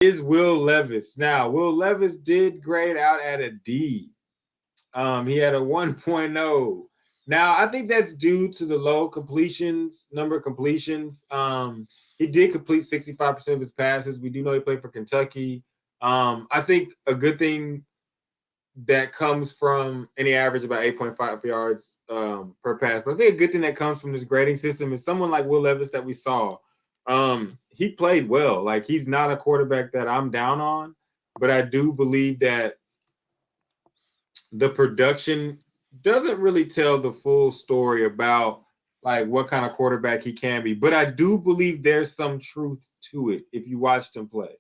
is Will Levis. Now, Will Levis did grade out at a D. He had a 1.0. Now, I think that's due to the low number of completions. He did complete 65% of his passes. We do know he played for Kentucky. I think a good thing that comes from any average about 8.5 yards per pass. But I think a good thing that comes from this grading system is someone like Will Levis that we saw. He played well. Like, he's not a quarterback that I'm down on, but I do believe that the production doesn't really tell the full story about like what kind of quarterback he can be. But I do believe there's some truth to it if you watched him play.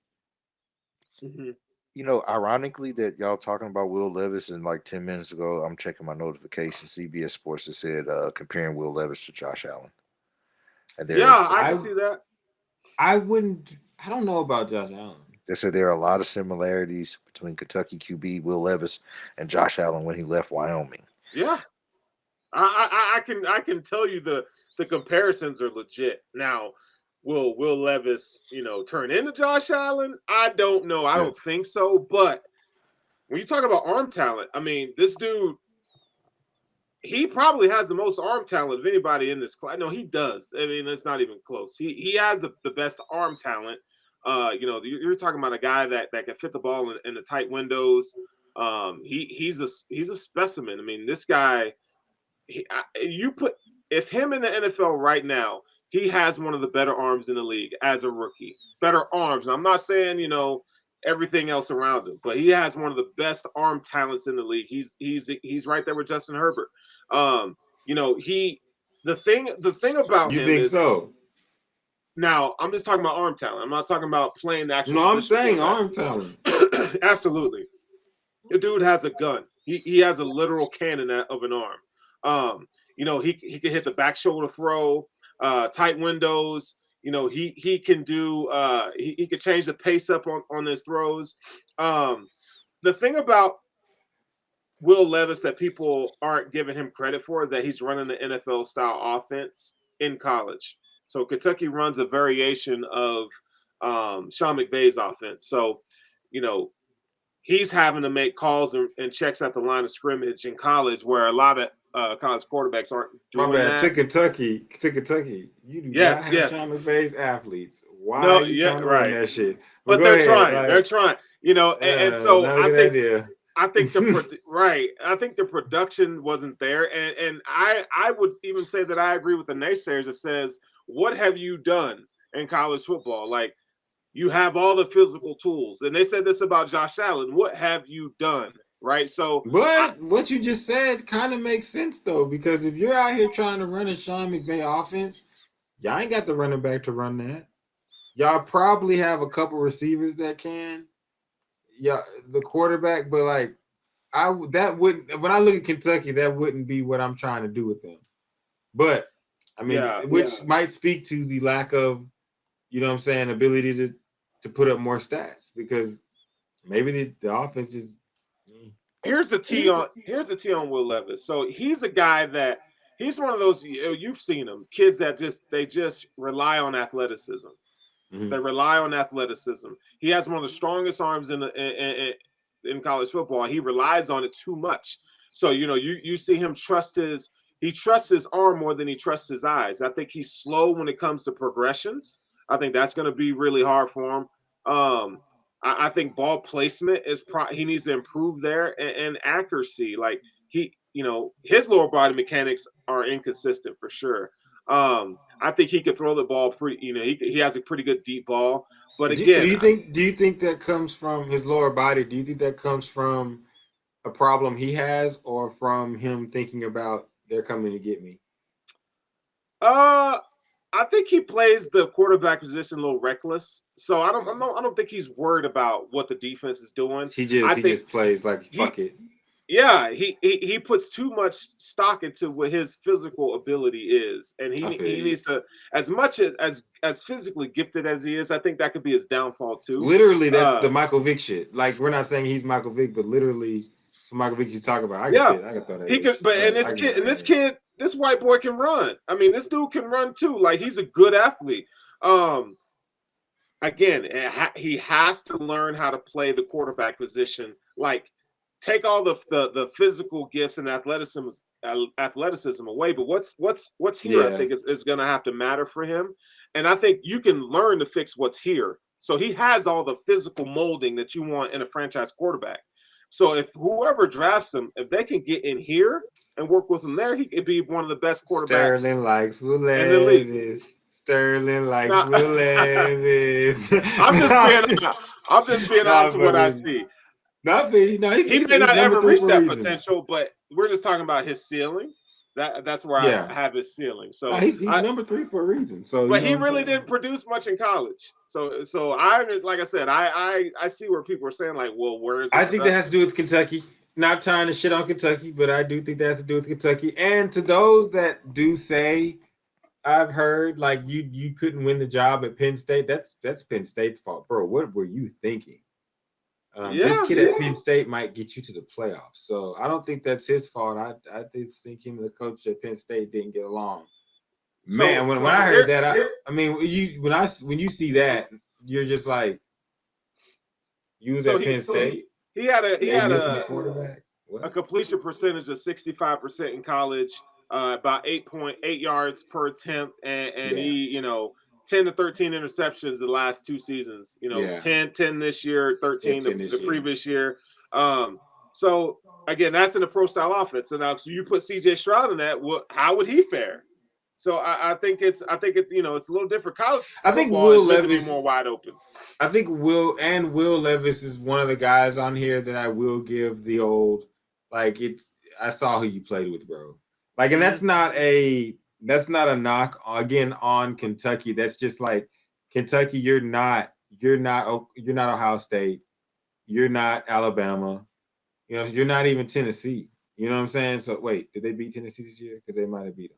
Mm-hmm. You know, ironically, that y'all talking about Will Levis, and like 10 minutes ago, I'm checking my notifications. CBS Sports has said comparing Will Levis to Josh Allen. And Yeah, I can see that. I don't know about Josh Allen. They said there are a lot of similarities between Kentucky QB Will Levis and Josh Allen when he left Wyoming. Yeah, I can tell you the comparisons are legit. Now, will Will Levis, turn into Josh Allen? I don't know. I don't think so. But when you talk about arm talent, I mean, this dude, he probably has the most arm talent of anybody in this class. No, he does. I mean, it's not even close. He has the best arm talent. You're talking about a guy that can fit the ball in the tight windows. He's a specimen. I mean, this guy, if him in the NFL right now, he has one of the better arms in the league as a rookie. Better arms. And I'm not saying, everything else around him, but he has one of the best arm talents in the league. He's right there with Justin Herbert. The thing about you him think is, so? now I'm just talking about arm talent. I'm not talking about playing the actual. No, I'm saying arm talent. Absolutely. The dude has a gun. He has a literal cannon of an arm. He can hit the back shoulder throw, tight windows. He can do he can change the pace up on his throws. The thing about Will Levis that people aren't giving him credit for, that he's running the NFL style offense in college. So Kentucky runs a variation of Sean McVay's offense. So, he's having to make calls and checks at the line of scrimmage in college, where a lot of college quarterbacks aren't doing that. To Kentucky, you do not have Sean McVay's athletes. Why are you trying to run that shit? But they're trying. They're trying. And so I think I think the production wasn't there, and I would even say that I agree with the naysayers that says, what have you done in college football? Like, you have all the physical tools, and they said this about Josh Allen. What have you done? Right. So, but what you just said kind of makes sense though, because if you're out here trying to run a Sean McVay offense, y'all ain't got the running back to run that. Y'all probably have a couple receivers that can. Yeah, the quarterback, but like that wouldn't. When I look at Kentucky, that wouldn't be what I'm trying to do with them. But I mean, which might speak to the lack of, ability to put up more stats, because maybe the offense just. Here's the T on Will Levis. So he's a guy that he's one of those, you've seen him, kids that they just rely on athleticism. Mm-hmm. They rely on athleticism. He has one of the strongest arms in college football. He relies on it too much. So, you see him he trusts his arm more than he trusts his eyes. I think he's slow when it comes to progressions. I think that's going to be really hard for him. I think ball placement he needs to improve there, and accuracy. Like, his lower body mechanics are inconsistent for sure. I think he could throw the ball pretty. He has a pretty good deep ball. But again, do you think that comes from his lower body? Do you think that comes from a problem he has, or from him thinking about they're coming to get me? I think he plays the quarterback position a little reckless. So I don't think he's worried about what the defense is doing. He just plays like fuck it. Yeah, he puts too much stock into what his physical ability is, and he needs to, as much as physically gifted as he is, I think that could be his downfall too. Literally, the Michael Vick shit. Like, we're not saying he's Michael Vick, but literally, some Michael Vick you talk about. I can throw that. He could, but this white boy can run. I mean, this dude can run too. Like, he's a good athlete. again, he has to learn how to play the quarterback position. Like, take all the physical gifts and athleticism away, but what's here, I Yeah. think is going to have to matter for him. And I think you can learn to fix what's here. So he has all the physical molding that you want in a franchise quarterback. So if whoever drafts him, if they can get in here and work with him there, he could be one of the best quarterbacks Sterling likes Will in the league. Levis. Sterling likes Now, Will Levis. I'm just being honest with what I see. Nothing. No, He may not ever reach that potential, but we're just talking about his ceiling. That's where I have his ceiling. So he's number 3 for a reason. So, but he really didn't produce much in college. So I, like I said, I see where people are saying like, well, where is it? I think that has to do with Kentucky. Not trying to shit on Kentucky, but I do think that has to do with Kentucky. And to those that do say, I've heard like you couldn't win the job at Penn State. That's Penn State's fault, bro. What were you thinking? This kid at Penn State might get you to the playoffs. So I don't think that's his fault. I just think him and the coach at Penn State didn't get along. Man, when I heard that, I mean, when you see that, you're just like, you was at Penn State. He had a quarterback. A completion percentage of 65% in college, about 8.8 yards per attempt, and he 10 to 13 interceptions the last 2 seasons. 10 this year, 13 the previous year. So again, that's in a pro style offense. So now, so you put CJ Stroud in that, how would he fare? So I think it's a little different. College, I think Will Levis is more wide open. I think Will Levis is one of the guys on here that I will give the old I saw who you played with, bro. Like, and that's not a knock again on Kentucky. That's just like Kentucky. You're not Ohio State. You're not Alabama. You're not even Tennessee. You know what I'm saying? So wait, did they beat Tennessee this year? Because they might have beat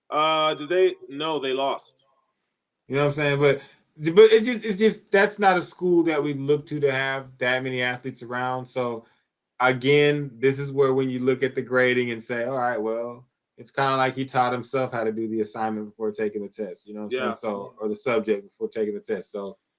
them. Did they? No, they lost. You know what I'm saying? But it's just that's not a school that we look to have that many athletes around. So again, this is where when you look at the grading and say, all right, well, it's kind of like he taught himself how to do the assignment before taking the test. You know what I'm saying? So, or the subject before taking the test. So